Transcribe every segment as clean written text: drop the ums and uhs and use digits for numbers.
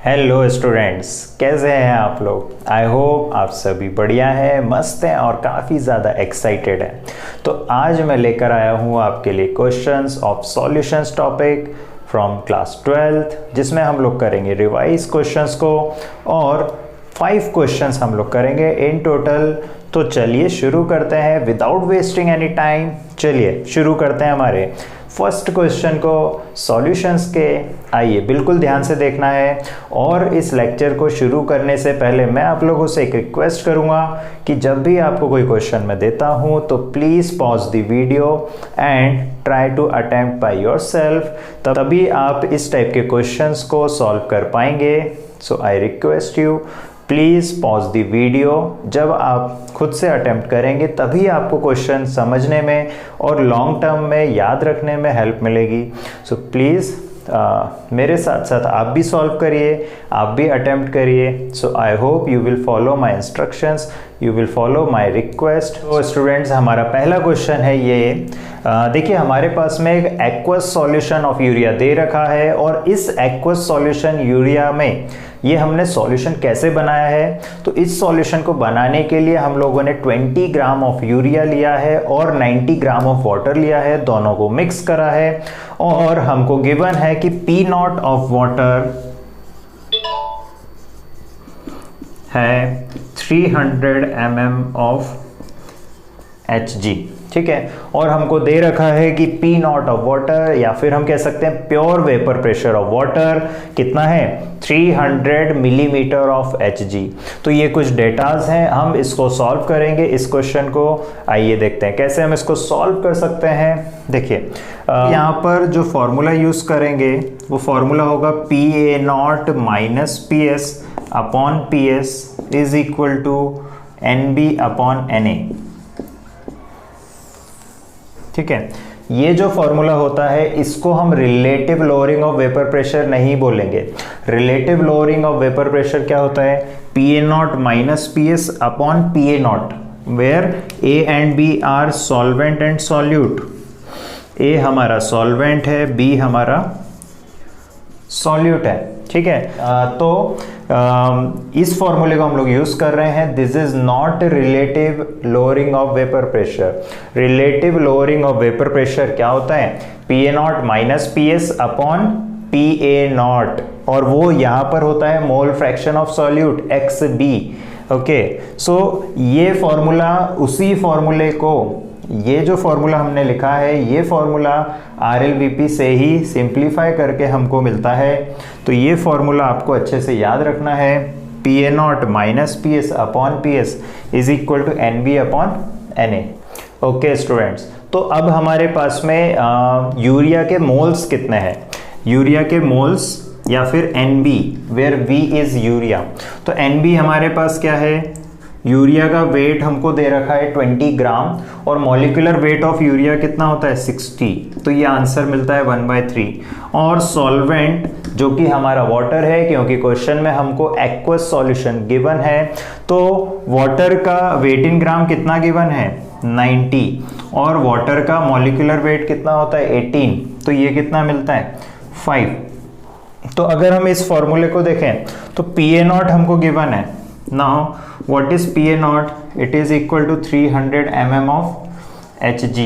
Hello students, कैसे हैं आप लोग। आई होप आप सभी बढ़िया हैं, मस्त हैं और काफ़ी ज़्यादा एक्साइटेड हैं। तो आज मैं लेकर आया हूँ आपके लिए questions of solutions topic from class 12th, जिसमें हम लोग करेंगे रिवाइज क्वेश्चंस को और 5 क्वेश्चंस हम लोग करेंगे इन टोटल। तो चलिए शुरू करते हैं विदाउट वेस्टिंग एनी टाइम। चलिए शुरू करते हैं हमारे फर्स्ट क्वेश्चन को सॉल्यूशंस के। आइए बिल्कुल ध्यान से देखना है और इस लेक्चर को शुरू करने से पहले मैं आप लोगों से एक रिक्वेस्ट करूंगा कि जब भी आपको कोई क्वेश्चन मैं देता हूं तो please pause the video and try to attempt by yourself, तभी आप इस टाइप के क्वेश्चंस को सॉल्व कर पाएंगे। So I request you please pause the video. जब आप खुद से अटेम्प्ट करेंगे तभी आपको क्वेश्चन समझने में और लॉन्ग टर्म में याद रखने में हेल्प मिलेगी। सो प्लीज़ मेरे साथ साथ आप भी सॉल्व करिए, आप भी अटेम्प्ट करिए। So I hope you will follow my instructions, you will follow my request. तो स्टूडेंट्स, हमारा पहला क्वेश्चन है ये। देखिए हमारे पास में एक एक्वस सॉल्यूशन ऑफ यूरिया दे रखा है और इस एक्वस सॉल्यूशन यूरिया में ये हमने सॉल्यूशन कैसे बनाया है। तो इस सॉल्यूशन को बनाने के लिए हम लोगों ने 20 ग्राम ऑफ यूरिया लिया है और 90 ग्राम ऑफ वाटर लिया है, दोनों को मिक्स करा है और हमको गिवन है कि P0 ऑफ वाटर है 300 mm ऑफ Hg, ठीक है। और हमको दे रखा है कि P0 ऑफ वाटर या फिर हम कह सकते हैं pure vapour pressure of water कितना है 300 मिलीमीटर ऑफ Hg। तो ये कुछ डेटाज हैं, हम इसको सॉल्व करेंगे इस क्वेश्चन को। आइए देखते हैं कैसे हम इसको सॉल्व कर सकते हैं। देखिए यहाँ पर जो फॉर्मूला यूज करेंगे वो फॉर्मूला होगा PA0 minus PS upon PS is equal to NB upon NA, ठीक है। ये जो फॉर्मूला होता है इसको हम relative lowering of vapour pressure नहीं बोलेंगे। Relative lowering of vapour pressure क्या होता है PA0 minus PS upon PA0, where A and B are solvent and solute. A हमारा सॉल्वेंट है, B हमारा सॉल्यूट है, ठीक है। इस फॉर्मूले को हम लोग यूज कर रहे हैं। This is not relative lowering of vapour pressure. Relative lowering of vapour pressure क्या होता है PA0 minus PS upon PA0 और वो यहां पर होता है mole fraction of solute XB, okay. So ये फॉर्मूला उसी फॉर्मूले को, ये जो फॉर्मूला हमने लिखा है ये फॉर्मूला RLVP से ही सिंप्लीफाई करके हमको मिलता है। तो ये फॉर्मूला आपको अच्छे से याद रखना है। PA0 minus PS upon PS is equal to NB upon NA, okay students. तो अब हमारे पास में यूरिया के मोल्स कितने हैं, यूरिया के मोल्स या फिर NB, where V is urea. तो NB हमारे पास क्या है, यूरिया का वेट हमको दे रखा है 20 ग्राम और मॉलिक्यूलर वेट ऑफ यूरिया कितना होता है 60। तो ये आंसर मिलता है 1/3। और सॉल्वेंट जो कि हमारा वाटर है, क्योंकि क्वेश्चन में हमको एक्वस सॉल्यूशन गिवन है, तो वाटर का वेट इन ग्राम कितना गिवन है 90 और वाटर का मॉलिक्यूलर वेट कितना होता है 18। तो ये कितना मिलता है 5। तो अगर हम इस फॉर्मूले को देखें तो PA0 हमको गिवन है। Now what is PA0? It is equal to 300 mm of Hg।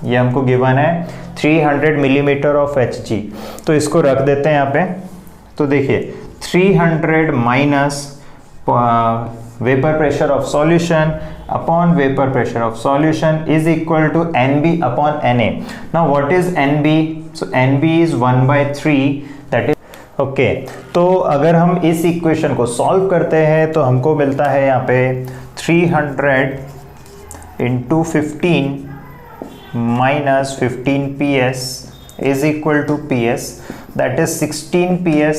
ये हमको गिवन है 300 मिलीमीटर ऑफ Hg। तो इसको रख देते हैं यहाँ पे। तो देखिए 300 minus vapour pressure of solution upon vapour pressure of solution is equal to NB upon NA। Now what is NB? So NB is 1/3, that is okay. तो अगर हम इस इक्वेशन को सॉल्व करते हैं तो हमको मिलता है यहाँ पे 300 into 15 minus 15 PS is equal to PS, that is 16 PS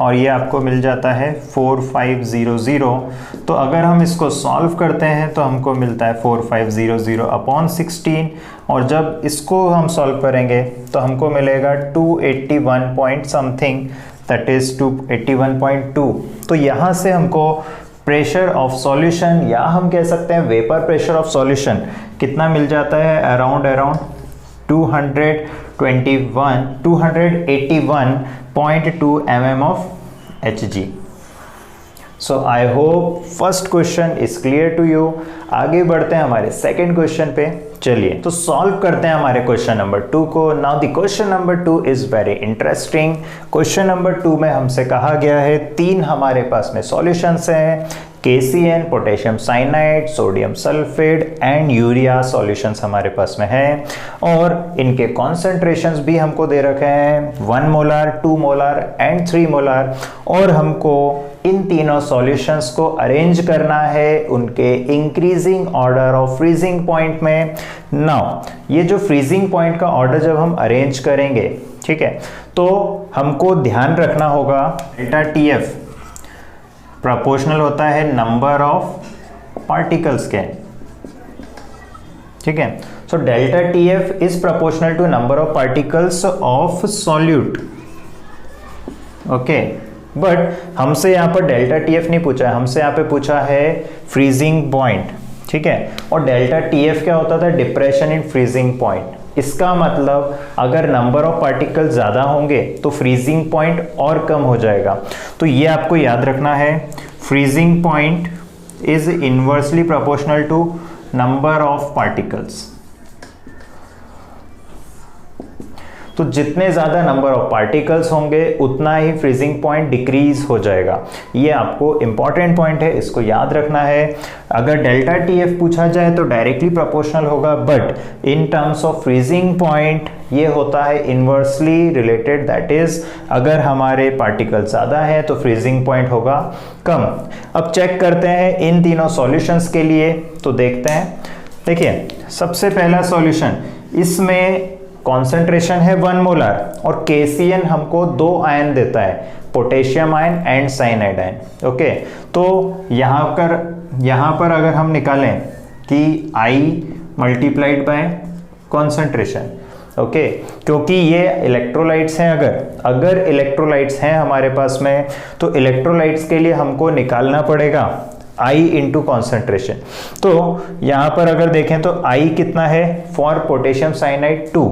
और ये आपको मिल जाता है 4500। तो अगर हम इसको सॉल्व करते हैं तो हमको मिलता है 4500 अपॉन 16 और जब इसको हम सॉल्व करेंगे तो हमको मिलेगा 281 पॉइंट समथिंग, दैट इज 281.2। तो यहाँ से हमको प्रेशर ऑफ सॉल्यूशन या हम कह सकते हैं वेपर प्रेशर ऑफ सॉल्यूशन कितना मिल जाता है around 281.2 mm of Hg। So I hope first question is clear to you. आगे बढ़ते हैं हमारे सेकंड क्वेश्चन पे। चलिए तो सॉल्व करते हैं हमारे क्वेश्चन नंबर 2 को। Now the question number 2 is very interesting. Question number 2 में हमसे कहा गया है 3 हमारे पास में सॉल्यूशंस हैं, KCN, potassium cyanide, sodium sulphate and urea solutions हमारे पास में है, और इनके कॉन्सेंट्रेशंस भी हमको दे रखे हैं 1 मोलर, 2 मोलर एंड 3 मोलर, और हमको इन तीनों सॉल्यूशंस को अरेंज करना है उनके increasing order of freezing point में। नाउ ये जो फ्रीजिंग पॉइंट का ऑर्डर जब हम अरेंज करेंगे, ठीक है, तो हमको ध्यान रखना होगा डेल्टा TF प्रोपोर्शनल होता है नंबर ऑफ पार्टिकल्स के, ठीक है। So delta TF is proportional to number of particles of solute, okay. But हमसे यहां पर डेल्टा TF नहीं पूछा है, हमसे यहां पे पूछा है फ्रीजिंग पॉइंट, ठीक है। और डेल्टा TF क्या होता था? Depression in freezing point. इसका मतलब अगर नंबर ऑफ पार्टिकल ज्यादा होंगे तो फ्रीजिंग पॉइंट और कम हो जाएगा। तो ये आपको याद रखना है, freezing point is inversely proportional to number of particles. तो जितने ज्यादा नंबर ऑफ पार्टिकल्स होंगे उतना ही फ्रीजिंग पॉइंट डिक्रीज हो जाएगा। ये आपको इंपॉर्टेंट पॉइंट है, इसको याद रखना है। अगर डेल्टा TF पूछा जाए तो डायरेक्टली प्रोपोर्शनल होगा, but in terms of freezing point ये होता है इनवर्सली रिलेटेड, दैट इज अगर हमारे पार्टिकल ज्यादा है तो फ्रीजिंग पॉइंट होगा कम। अब चेक करते हैं इन तीनों सॉल्यूशंस के लिए, तो देखते हैं। देखिए सबसे पहला सॉल्यूशन, इसमें कॉन्सेंट्रेशन है 1 मोलर और KCN हमको 2 आयन देता है, potassium ion and cyanide ion, okay. तो यहाँ पर अगर हम निकालें कि I multiplied by concentration, okay, क्योंकि ये इलेक्ट्रोलाइट्स हैं। अगर इलेक्ट्रोलाइट्स हैं हमारे पास में, तो इलेक्ट्रोलाइट्स के लिए हमको निकालना पड़ेगा I इंटू कॉन्सेंट्रेशन। तो यहां पर अगर देखें तो I कितना है for potassium cyanide 2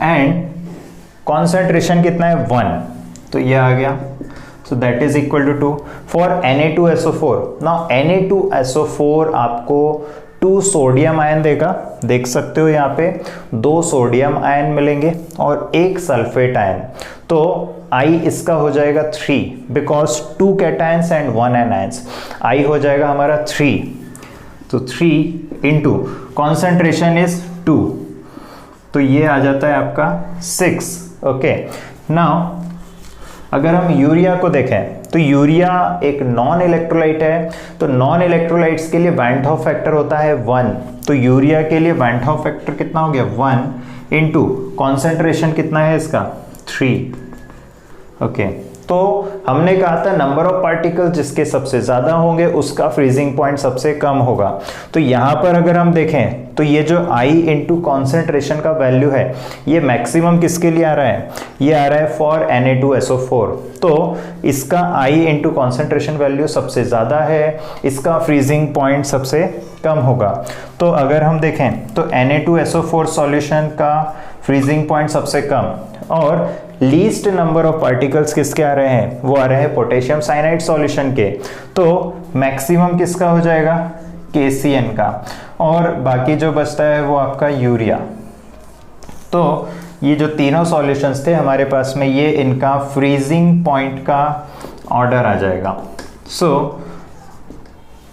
and concentration कितना है 1, तो ये आ गया। So that is equal to 2 for Na2SO4। Now Na2SO4 आपको 2 सोडियम आयन देगा, देख सकते हो यहाँ पे 2 सोडियम आयन मिलेंगे और 1 सल्फेट आयन। तो I इसका हो जाएगा 3 because 2 cations and 1 anions. I हो जाएगा हमारा 3, तो 3 इंटू कॉन्सेंट्रेशन इज 2, तो ये आ जाता है आपका 6, ओके। नाउ अगर हम यूरिया को देखें तो यूरिया एक नॉन इलेक्ट्रोलाइट है, तो नॉन इलेक्ट्रोलाइट्स के लिए वैन डॉर्फ फैक्टर होता है 1, तो यूरिया के लिए वैन डॉर्फ फैक्टर कितना हो गया 1 इंटू कॉन्सेंट्रेशन कितना है इसका 3, ओके। तो हमने कहा था नंबर ऑफ पार्टिकल जिसके सबसे ज्यादा होंगे उसका फ्रीजिंग पॉइंट सबसे कम होगा। तो यहां पर अगर हम देखें तो ये जो I इंटू कॉन्सेंट्रेशन का वैल्यू है ये मैक्सिमम किसके लिए आ रहा है? ये आ रहा है फॉर Na2SO4। तो इसका I इंटू कॉन्सेंट्रेशन वैल्यू सबसे ज्यादा है, इसका फ्रीजिंग पॉइंट सबसे कम होगा। तो अगर हम देखें तो Na2SO4 सॉल्यूशन का फ्रीजिंग पॉइंट सबसे कम, और लीस्ट नंबर ऑफ पार्टिकल्स किसके आ रहे हैं? वो आ रहे हैं पोटेशियम साइनाइड सॉल्यूशन के। तो मैक्सिमम किसका हो जाएगा? KCN का, और बाकी जो बचता है वो आपका यूरिया। तो ये जो तीनों सॉल्यूशंस थे हमारे पास में, ये इनका फ्रीजिंग पॉइंट का ऑर्डर आ जाएगा। So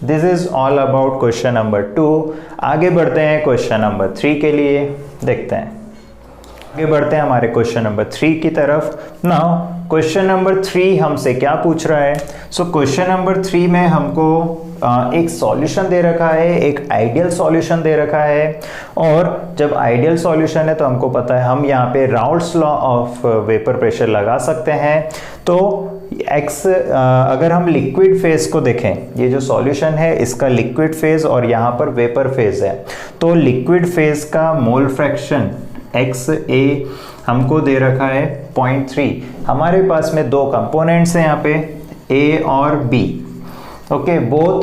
this is all about question number 2। आगे बढ़ते हैं क्वेश्चन नंबर 3 के लिए, देखते हैं। आगे बढ़ते हैं हमारे क्वेश्चन नंबर 3 की तरफ। नाउ क्वेश्चन नंबर 3 हमसे क्या पूछ रहा है? सो क्वेश्चन नंबर 3 में हमको एक सॉल्यूशन दे रखा है, एक आइडियल सॉल्यूशन दे रखा है, और जब आइडियल सॉल्यूशन है तो हमको पता है हम यहाँ पे Raoult's law of vapour pressure लगा सकते हैं। तो अगर हम लिक्विड फेज को देखें, ये जो सॉल्यूशन है इसका लिक्विड फेज और यहाँ पर वेपर फेज है, तो लिक्विड फेज का मोल फ्रैक्शन XA हमको दे रखा है 0.3। हमारे पास में 2 कंपोनेंट्स हैं यहाँ पे, A और B, okay. Both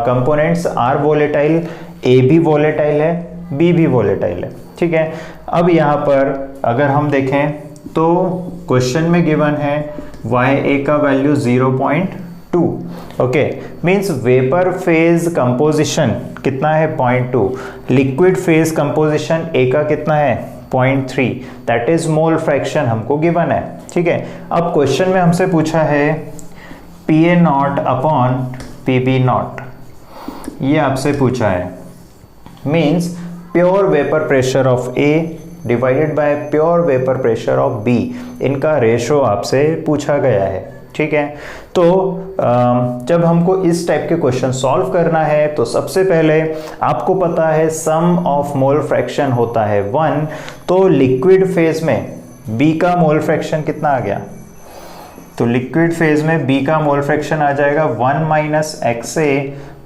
components are volatile, A भी वोलेटाइल है, B भी वोलेटाइल है, ठीक है। अब यहाँ पर अगर हम देखें तो क्वेश्चन में गिवन है YA का value 0.2। Okay, means vapour phase composition कितना है 0.2, लिक्विड फेज कंपोजिशन A का कितना है 0.3, दैट इज मोल फ्रैक्शन हमको गिवन है। ठीक है, अब क्वेश्चन में हमसे पूछा है PA not upon PB not, ये आपसे पूछा है, means pure vapour pressure of A divided by pure vapour pressure of B, इनका रेशो आपसे पूछा गया है। ठीक है, तो जब हमको इस टाइप के क्वेश्चन सॉल्व करना है तो सबसे पहले आपको पता है सम ऑफ मोल फ्रैक्शन होता है 1, तो लिक्विड फेज में B का मोल फ्रैक्शन कितना आ गया, तो लिक्विड फेज में B का मोल फ्रैक्शन आ जाएगा 1 minus XA,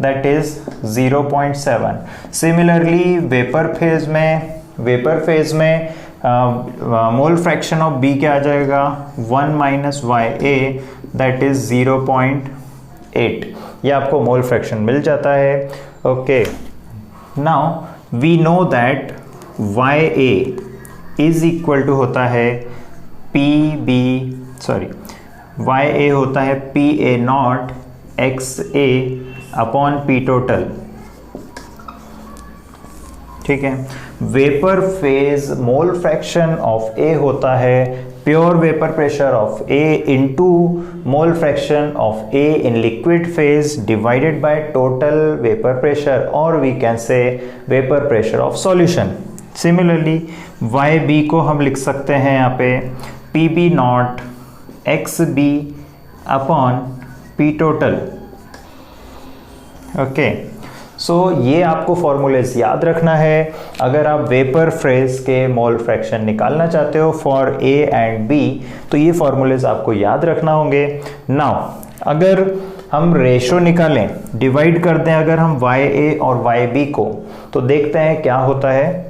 that is 0.7। Similarly vapour phase में मोल फ्रैक्शन ऑफ B क्या आ जाएगा 1 माइनस YA, दैट इज 0.8। ये आपको मोल फ्रैक्शन मिल जाता है। Okay, now we know that YA is equal to होता है YA होता है PA not XA upon P total. ठीक है, vapour phase mole fraction of A होता है pure vapour pressure of A into mole fraction of A in liquid phase divided by total vapour pressure, और we can say vapour pressure of solution. Similarly YB को हम लिख सकते हैं यहाँ पे PB naught XB upon P total. Okay, so ये आपको फॉर्मूलेज याद रखना है अगर आप वेपर फेज के मोल फ्रैक्शन निकालना चाहते हो फॉर A एंड B, तो ये फॉर्मूलेज आपको याद रखना होंगे। नाउ अगर हम रेशो निकालें, डिवाइड कर दें अगर हम YA और YB को, तो देखते हैं क्या होता है।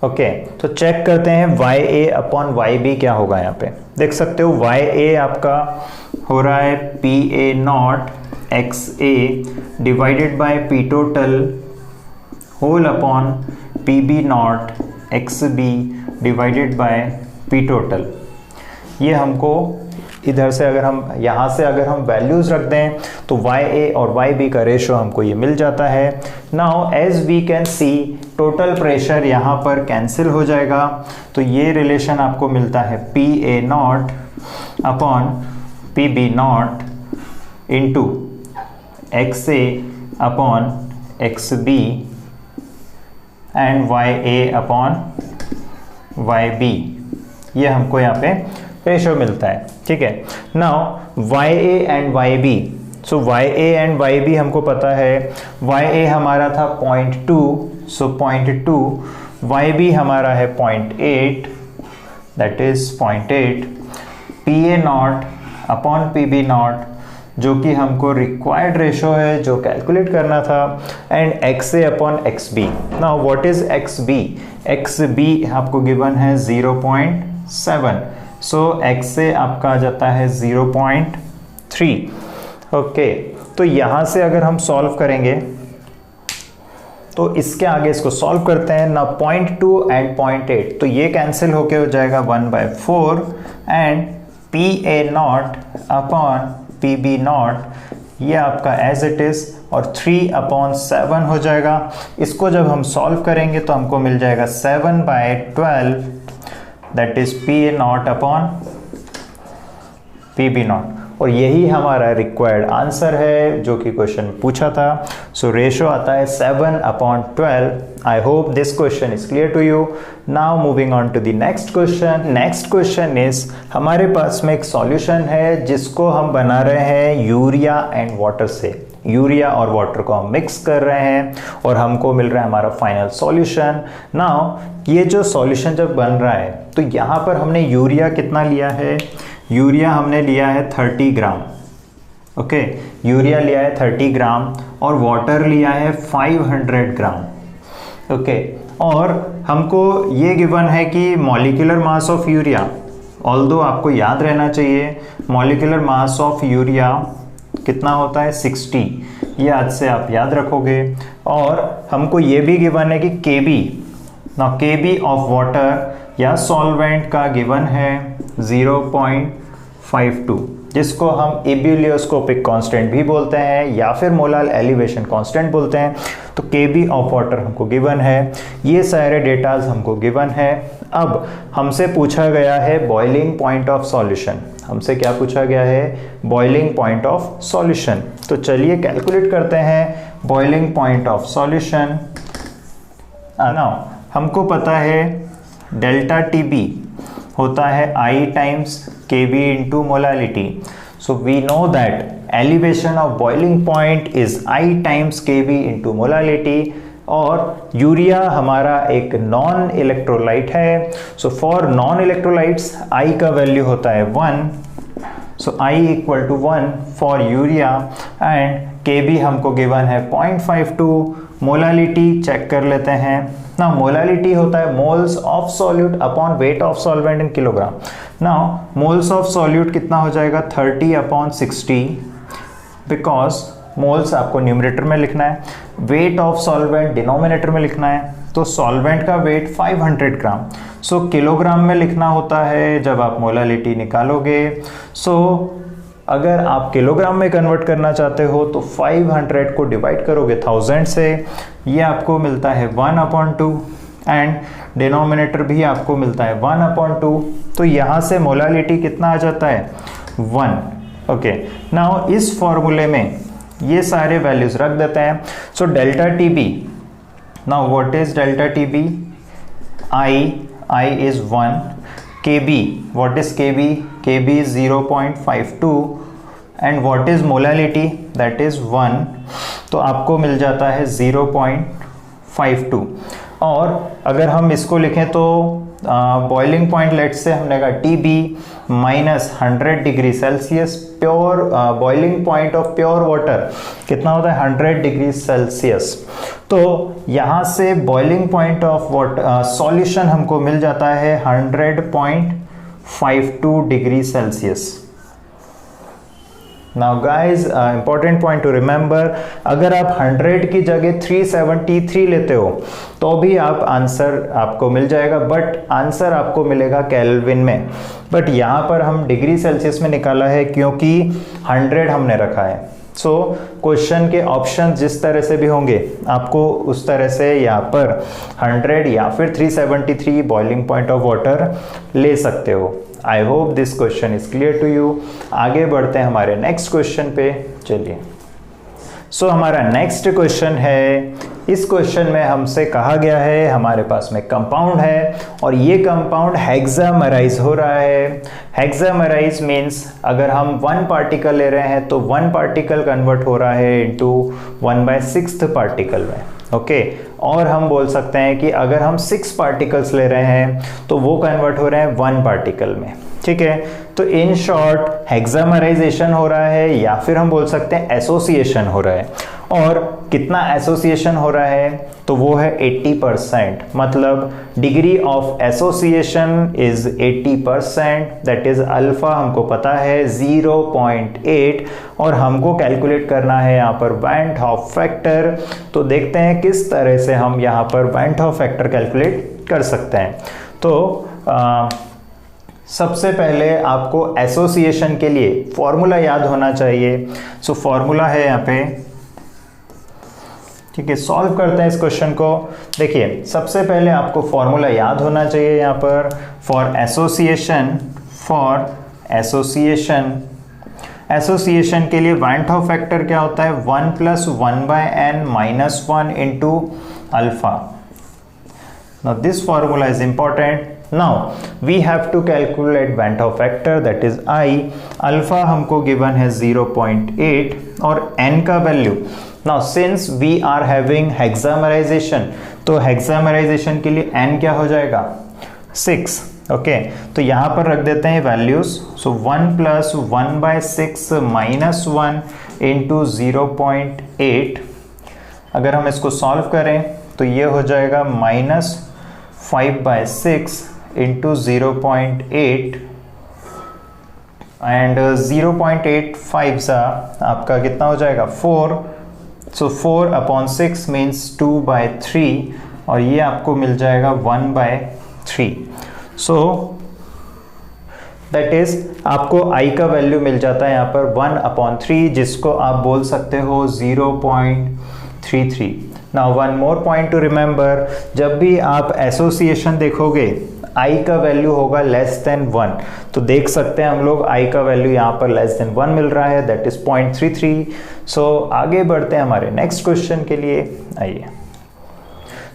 ओके, तो चेक करते हैं YA अपॉन YB क्या होगा। यहाँ पे देख सकते हो YA आपका हो रहा है PA not XA divided by P total whole upon PB naught XB divided by P total. ये हमको इधर से अगर हम यहाँ से अगर हम वैल्यूज रख दें तो YA और YB का रेशो हमको ये मिल जाता है। Now as we can see total pressure यहाँ पर कैंसिल हो जाएगा, तो ये रिलेशन आपको मिलता है PA not upon PB not into XA upon XB and YA upon YB, ये हमको यहाँ पे रेशो मिलता है। ठीक है, now YA and YB, so YA and YB हमको पता है YA हमारा था 0.2, सो 0.2, YB हमारा है 0.8, that is 0.8, PA not upon PB not जो कि हमको रिक्वायर्ड रेशो है जो कैलकुलेट करना था, and XA upon XB। Now what is XB? XB आपको गिवन है 0.7, सो XA आपका आ जाता है 0.3। ओके, तो यहाँ से अगर हम सॉल्व करेंगे तो इसके आगे इसको सॉल्व करते हैं ना, 0.2 एंड 0.8, तो ये कैंसिल होके हो जाएगा 1/4 and PA not upon PB not ये आपका एज इट इज और 3/7 हो जाएगा। इसको जब हम सॉल्व करेंगे तो हमको मिल जाएगा 7/12, that is PA not upon PB not, और यही हमारा रिक्वायर्ड आंसर है जो कि क्वेश्चन में पूछा था। सो रेशो आता है 7/12। I hope this question is clear to you. Now moving on to the next question. Next question is हमारे पास में एक सॉल्यूशन है जिसको हम बना रहे हैं यूरिया एंड वाटर से। यूरिया और वाटर को हम मिक्स कर रहे हैं और हमको मिल रहा है हमारा फाइनल सॉल्यूशन। नाउ ये जो सॉल्यूशन जब बन रहा है तो यहाँ पर हमने यूरिया कितना लिया है, यूरिया हमने लिया है 30 ग्राम। ओके, यूरिया लिया है 30 ग्राम और वाटर लिया है 500 ग्राम। ओके, और हमको ये गिवन है कि molecular mass of urea, although आपको याद रहना चाहिए मॉलिक्यूलर मास ऑफ यूरिया कितना होता है 60, ये आज से आप याद रखोगे। और हमको ये भी गिवन है कि Kb, ना Kb ऑफ वाटर या सॉल्वेंट का गिवन है 0.52, जिसको हम एब्यूलियोस्कोपिक कांस्टेंट भी बोलते हैं या फिर मोलार एलिवेशन कांस्टेंट बोलते हैं। तो Kb ऑफ वाटर हमको गिवन है, ये सारे डेटाज हमको गिवन है। अब हमसे पूछा गया है बॉइलिंग पॉइंट ऑफ सॉल्यूशन, हमसे क्या पूछा गया है, बॉइलिंग पॉइंट ऑफ सॉल्यूशन। तो चलिए कैलकुलेट करते हैं boiling point of solution. Now हमको पता है डेल्टा TB होता है I times Kb into molality. So we know that elevation of boiling point is I times Kb into molality. और यूरिया हमारा एक नॉन इलेक्ट्रोलाइट है, so for non electrolytes I का वैल्यू होता है 1, so I equal to 1 for urea and Kb हमको given है 0.52। Molality check कर लेते हैं ना, मोलालिटी होता है moles of solute upon weight of solvent in kilogram. Now moles of solute कितना हो जाएगा 30 अपॉन 60, बिकॉज मोल्स आपको न्यूमरेटर में लिखना है, वेट ऑफ सॉल्वेंट डिनोमिनेटर में लिखना है। तो सॉल्वेंट का वेट 500 ग्राम, सो किलोग्राम में लिखना होता है जब आप मोलालिटी निकालोगे। सो अगर आप किलोग्राम में कन्वर्ट करना चाहते हो तो 500 को डिवाइड करोगे 1000 से, ये आपको मिलता है 1/2 एंड डिनोमिनेटर भी आपको मिलता है 1/2। तो यहाँ से मोलालिटी कितना आ जाता है 1। ओके, नाउ इस फॉर्मूले में ये सारे वैल्यूज रख देते हैं। So delta TB, now what is delta TB, I is 1, Kb, what is Kb, Kb is 0.52 and what is molality, that is 1, तो आपको मिल जाता है 0.52। और अगर हम इसको लिखें तो बॉइलिंग पॉइंट लेट से हमने कहा TB minus 100 degree Celsius, pure boiling point of pure water कितना होता है 100 डिग्री सेल्सियस। तो यहाँ से boiling point of water solution हमको मिल जाता है 100.52 degree Celsius. Now guys important point two remember, अगर आप 100 की जगह 373 लेते हो तो भी आप आंसर आपको मिल जाएगा, बट आंसर आपको मिलेगा केल्विन में। बट यहाँ पर हम डिग्री सेल्सियस में निकाला है क्योंकि 100 हमने रखा है। सो क्वेश्चन के ऑप्शन जिस तरह से भी होंगे आपको उस तरह से यहाँ पर 100 या फिर 373 बॉइलिंग पॉइंट ऑफ वाटर ले सकते हो। I hope this question is clear to you. आगे बढ़ते हैं हमारे नेक्स्ट क्वेश्चन पे, चलिए। सो हमारा नेक्स्ट क्वेश्चन है, इस क्वेश्चन में हमसे कहा गया है हमारे पास में कंपाउंड है और ये कंपाउंड हेक्सामेराइज हो रहा है। हेक्सामेराइज मीन्स अगर हम 1 पार्टिकल ले रहे हैं तो 1 पार्टिकल कन्वर्ट हो रहा है इनटू 1/6 पार्टिकल में। ओके, और हम बोल सकते हैं कि अगर हम 6 पार्टिकल्स ले रहे हैं तो वो कन्वर्ट हो रहे हैं 1 पार्टिकल में। ठीक है, तो इन शॉर्ट हेक्सामेराइजेशन हो रहा है या फिर हम बोल सकते हैं एसोसिएशन हो रहा है। और कितना एसोसिएशन हो रहा है तो वो है 80%, मतलब degree of association is 80%, that is alpha हमको पता है 0.8 और हमको कैलकुलेट करना है यहाँ पर वैन हॉफ फैक्टर। तो देखते हैं किस तरह से हम यहाँ पर वैन हॉफ फैक्टर कैलकुलेट कर सकते हैं। तो सबसे पहले आपको एसोसिएशन के लिए फॉर्मूला याद होना चाहिए। सो फॉर्मूला है यहाँ पे, ठीक है, सॉल्व करते हैं इस क्वेश्चन को। देखिए सबसे पहले आपको फॉर्मूला याद होना चाहिए यहाँ पर फॉर एसोसिएशन के लिए वैन हॉफ फैक्टर क्या होता है 1 + 1/n - 1 into alpha. Now this formula is important. Now we have to calculate Van Hoff factor, that is I. Alpha हमको गिवन है 0.8 और n का value. Now since we are having hexamerization, तो hexamerization के लिए n क्या हो जाएगा 6। ओके, तो यहाँ पर रख देते हैं वैल्यूज। सो 1 + 1/6 - 1 इंटू 0.8। अगर हम इसको सॉल्व करें तो ये हो जाएगा -5/6 इंटू 0.8 एंड 0.85 सा आपका कितना हो जाएगा 4, सो 4/6 मीन्स 2/3 और ये आपको मिल जाएगा 1/3। सो दैट इज आपको I का वैल्यू मिल जाता है यहाँ पर 1/3 जिसको आप बोल सकते हो 0.33। Now one more point two remember, जब भी आप एसोसिएशन देखोगे I का वैल्यू होगा लेस देन 1, तो देख सकते हैं हम लोग I का वैल्यू यहाँ पर लेस देन 1 मिल रहा है, दैट इज 0.33। सो आगे बढ़ते हैं हमारे नेक्स्ट क्वेश्चन के लिए, आइए।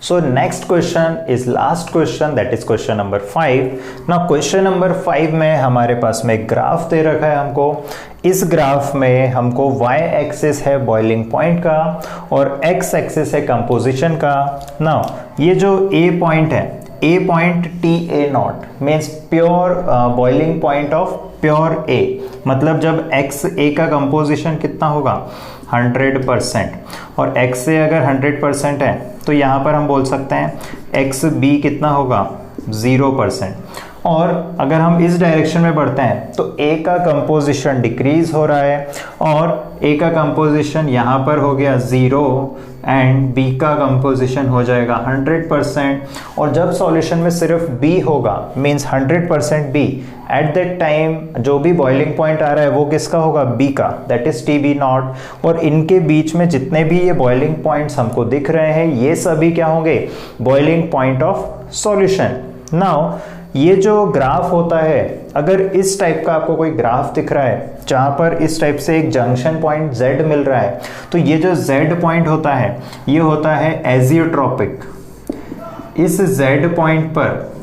So next question is last question, that is question number 5. Now question number 5 में हमारे पास में एक ग्राफ दे रखा है हमको। इस ग्राफ में हमको y एक्सिस है बॉइलिंग पॉइंट का और x एक्सिस है कंपोजिशन का। नाउ ये जो a पॉइंट है, a point TA0 means pure boiling point of pure a, मतलब जब x a का कंपोजिशन कितना होगा 100% और x से अगर 100% है तो यहाँ पर हम बोल सकते हैं x b कितना होगा 0%। और अगर हम इस डायरेक्शन में बढ़ते हैं तो a का कंपोजिशन डिक्रीज हो रहा है और a का कंपोजिशन यहाँ पर हो गया 0 एंड b का कंपोजिशन हो जाएगा 100%। और जब सॉल्यूशन में सिर्फ b होगा means 100% b, at that time जो भी बॉइलिंग पॉइंट आ रहा है वो किसका होगा b का, दैट इज TB0। और इनके बीच में जितने भी ये बॉइलिंग पॉइंट्स हमको दिख रहे हैं ये सभी क्या होंगे boiling point of solution. Now ये जो ग्राफ होता है, अगर इस टाइप का आपको कोई ग्राफ दिख रहा है जहाँ पर इस टाइप से एक जंक्शन पॉइंट Z मिल रहा है, तो ये जो Z पॉइंट होता है ये होता है एजियोट्रॉपिक। इस Z पॉइंट पर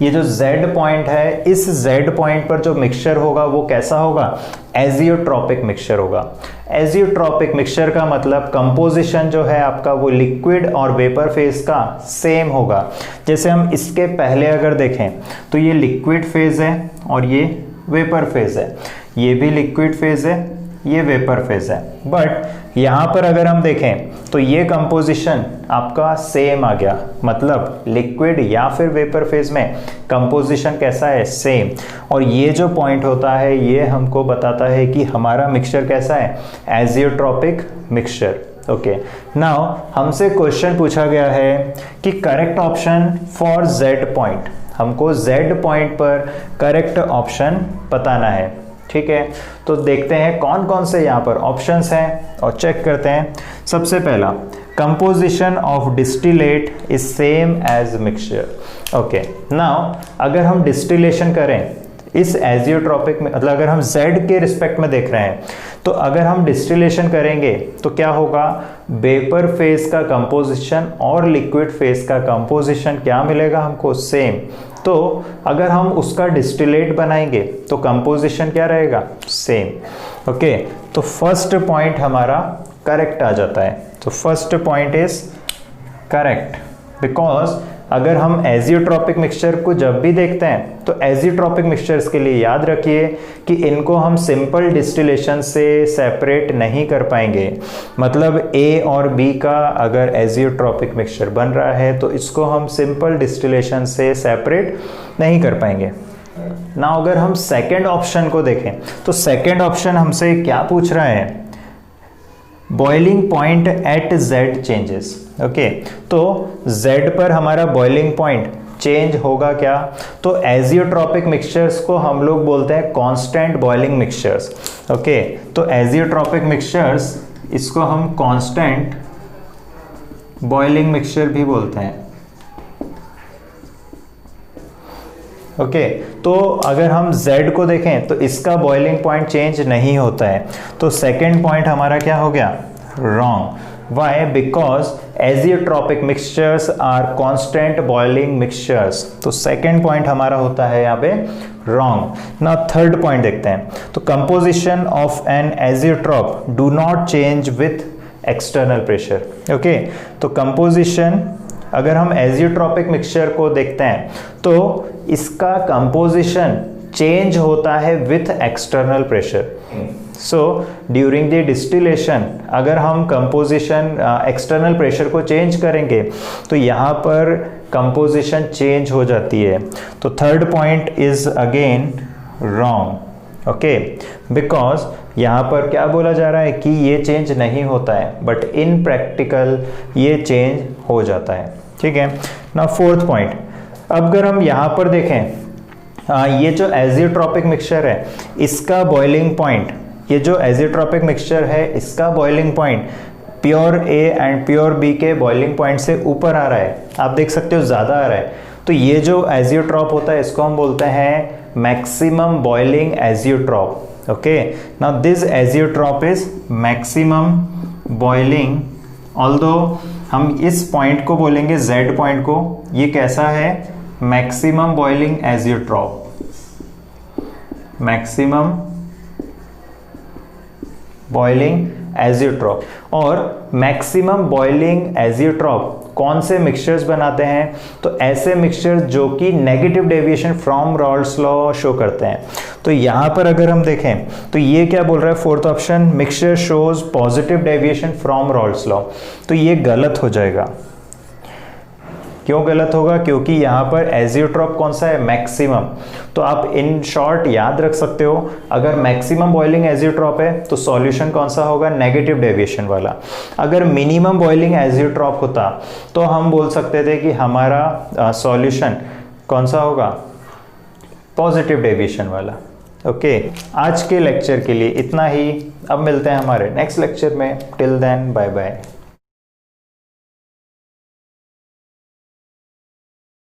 ये जो Z पॉइंट है, इस Z पॉइंट पर जो मिक्सचर होगा वो कैसा होगा एजियोट्रॉपिक मिक्सचर होगा। एजियोट्रॉपिक मिक्सचर का मतलब कंपोजिशन जो है आपका वो लिक्विड और वेपर फेज का सेम होगा। जैसे हम इसके पहले अगर देखें तो ये लिक्विड फेज है और ये वेपर फेज है, ये भी लिक्विड फेज है, ये वेपर फेज है। बट यहाँ पर अगर हम देखें तो ये कंपोजिशन आपका सेम आ गया, मतलब लिक्विड या फिर वेपर फेज में कंपोजिशन कैसा है सेम। और ये जो पॉइंट होता है ये हमको बताता है कि हमारा मिक्सचर कैसा है एजियोट्रॉपिक मिक्सचर। ओके, नाउ हमसे क्वेश्चन पूछा गया है कि correct option for Z point, हमको Z पॉइंट पर करेक्ट ऑप्शन बताना है। ठीक है, तो देखते हैं कौन कौन से यहाँ पर ऑप्शंस हैं और चेक करते हैं। सबसे पहला, composition of distillate is same as mixture. Okay, now अगर हम डिस्टिलेशन करें इस एजियोट्रॉपिक में, मतलब अगर हम Z के रिस्पेक्ट में देख रहे हैं तो अगर हम डिस्टिलेशन करेंगे तो क्या होगा, वेपर फेज का कंपोजिशन और लिक्विड फेज का कंपोजिशन क्या मिलेगा हमको सेम। तो अगर हम उसका डिस्टिलेट बनाएंगे तो कंपोजिशन क्या रहेगा सेम। ओके, तो फर्स्ट पॉइंट हमारा करेक्ट आ जाता है। तो first point is correct because अगर हम एजियोट्रॉपिक मिक्सचर को जब भी देखते हैं तो एजियोट्रॉपिक मिक्सचर्स के लिए याद रखिए कि इनको हम सिंपल डिस्टिलेशन से सेपरेट नहीं कर पाएंगे। मतलब A और B का अगर एजियोट्रॉपिक मिक्सचर बन रहा है तो इसको हम सिंपल डिस्टिलेशन से सेपरेट नहीं कर पाएंगे। ना अगर हम सेकेंड ऑप्शन को देखें तो सेकेंड ऑप्शन हमसे क्या पूछ रहा है, boiling point at Z changes. Okay, तो Z पर हमारा बॉइलिंग पॉइंट चेंज होगा क्या, तो एजियोट्रॉपिक मिक्सचर्स को हम लोग बोलते हैं कांस्टेंट बॉइलिंग मिक्सचर्स। ओके, तो एजियोट्रॉपिक मिक्सचर्स इसको हम कांस्टेंट बॉइलिंग मिक्सचर भी बोलते हैं। ओके, तो अगर हम Z को देखें तो इसका बॉइलिंग पॉइंट चेंज नहीं होता है, तो सेकेंड पॉइंट हमारा क्या हो गया wrong. Why, because azeotropic mixtures are constant boiling mixtures. तो सेकेंड पॉइंट हमारा होता है यहाँ पे रॉन्ग। नाउ थर्ड पॉइंट देखते हैं, तो composition of an azeotrope do not change with external pressure. Okay, तो कंपोजिशन अगर हम एजियोट्रॉपिक मिक्सचर को देखते हैं तो इसका कंपोजिशन चेंज होता है with external pressure. So during the distillation अगर हम कंपोजिशन एक्सटर्नल प्रेशर को चेंज करेंगे तो यहाँ पर कंपोजिशन चेंज हो जाती है। तो third point is again wrong, okay, because यहाँ पर क्या बोला जा रहा है कि ये चेंज नहीं होता है, बट इन प्रैक्टिकल ये चेंज हो जाता है, ठीक है। ना फोर्थ पॉइंट, अब अगर हम यहाँ पर देखें, ये जो एजियोट्रॉपिक मिक्सचर है इसका बॉइलिंग पॉइंट, ये जो एजियोट्रॉपिक मिक्सचर है इसका boiling point pure A and pure B के बॉइलिंग पॉइंट से ऊपर आ रहा है, आप देख सकते हो ज़्यादा आ रहा है। तो ये जो एजियोट्रॉप होता है इसको हम बोलते हैं maximum boiling azeotrope, okay. Now this azeotrope is maximum boiling, although हम इस पॉइंट को बोलेंगे Z पॉइंट को, ये कैसा है, maximum boiling azeotrope, maximum boiling azeotrope. और मैक्सिमम बॉइलिंग एजियोट्रॉप कौन से मिक्सचर्स बनाते हैं, तो ऐसे मिक्सचर्स जो कि negative deviation from Rawls law show करते हैं। तो यहाँ पर अगर हम देखें तो ये क्या बोल रहा है, fourth option, mixture shows positive deviation from Rawls law, तो ये गलत हो जाएगा। क्यों गलत होगा, क्योंकि यहाँ पर एजियोट्रॉप कौन सा है, मैक्सिमम। तो आप इन शॉर्ट याद रख सकते हो, अगर मैक्सिमम बॉइलिंग एजियोट्रॉप है तो सॉल्यूशन कौन सा होगा, नेगेटिव डेविएशन वाला। अगर मिनिमम बॉइलिंग एजियोट्रॉप होता तो हम बोल सकते थे कि हमारा सॉल्यूशन कौन सा होगा, पॉजिटिव डेविएशन वाला, ओके। आज के लेक्चर के लिए इतना ही, अब मिलते हैं हमारे नेक्स्ट लेक्चर में। Till then bye bye.